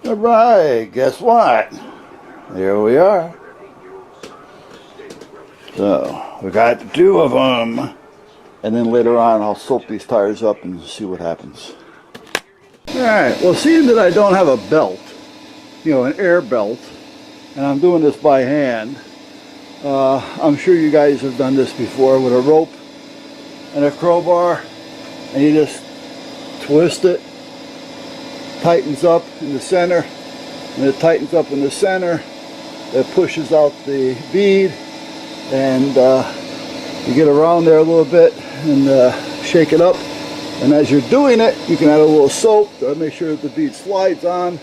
Alright, guess what? Here we are. So, we got two of them. And then later on, I'll soap these tires up and see what happens. Alright, well, seeing that I don't have a belt, you know, an air belt, and I'm doing this by hand, I'm sure you guys have done this before with a rope and a crowbar, and you just twist it, tightens up in the center, and it tightens up in the center, it pushes out the bead, and you get around there a little bit and shake it up, and as you're doing it you can add a little soap to make sure that the bead slides on,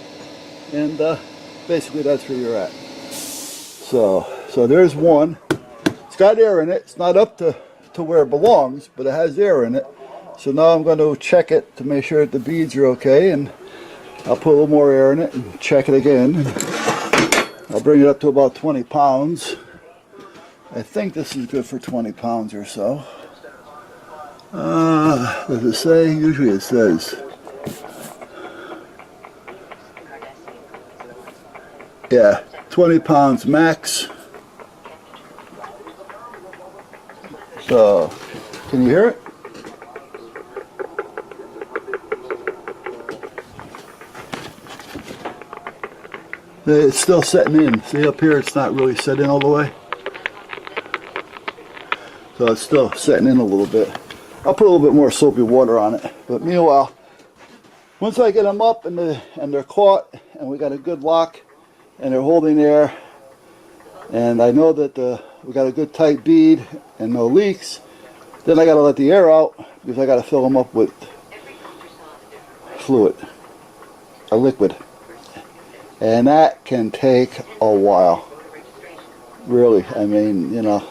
and basically that's where you're at. So there's one. It's got air in it. It's not up to where it belongs, but it has air in it. So now I'm going to check it to make sure that the beads are okay, and I'll put a little more air in it and check it again. I'll bring it up to about 20 pounds. I think this is good for 20 pounds or so. Does it say? Usually it says. Yeah, 20 pounds max. So, can you hear it? It's still setting in. See up here, it's not really set in all the way. So it's still setting in a little bit. I'll put a little bit more soapy water on it. But meanwhile, once I get them up and they're caught, and we got a good lock, and they're holding air, and I know that we got a good tight bead and no leaks, then I got to let the air out because I got to fill them up with fluid, a liquid, and that can take a while. Really, I mean, you know.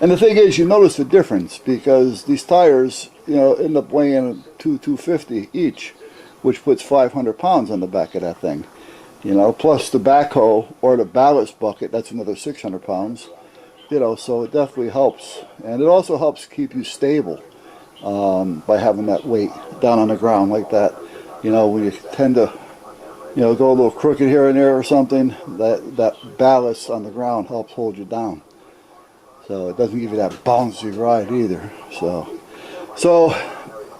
And the thing is, you notice the difference because these tires, you know, end up weighing 250 each, which puts 500 pounds on the back of that thing. You know, plus the backhoe or the ballast bucket, that's another 600 pounds. You know, so it definitely helps. And it also helps keep you stable by having that weight down on the ground like that. You know, when you tend to, you know, go a little crooked here and there or something, that ballast on the ground helps hold you down. So it doesn't give you that bouncy ride either. So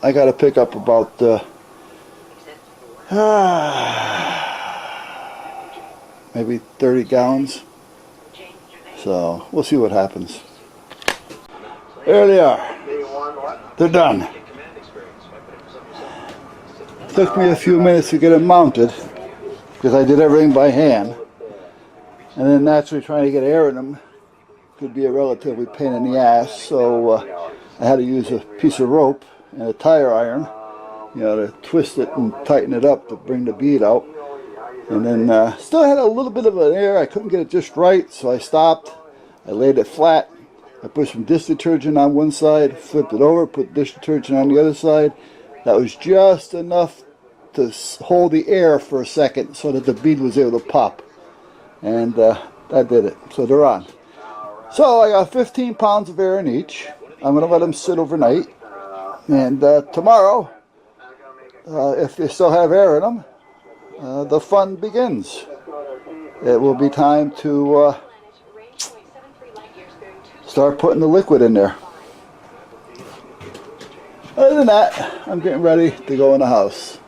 I got to pick up about maybe 30 gallons. So we'll see what happens. There they are. They're done. Took me a few minutes to get them mounted because I did everything by hand. And then naturally trying to get air in them could be a relatively pain in the ass. So I had to use a piece of rope and a tire iron, you know, to twist it and tighten it up to bring the bead out. And then still had a little bit of an air. I couldn't get it just right, so I stopped. I laid it flat. I put some dish detergent on one side, flipped it over, put dish detergent on the other side. That was just enough to hold the air for a second so that the bead was able to pop. And that did it. So they're on. So I got 15 pounds of air in each. I'm going to let them sit overnight. And tomorrow, if they still have air in them, the fun begins. It will be time to start putting the liquid in there. Other than that, I'm getting ready to go in the house.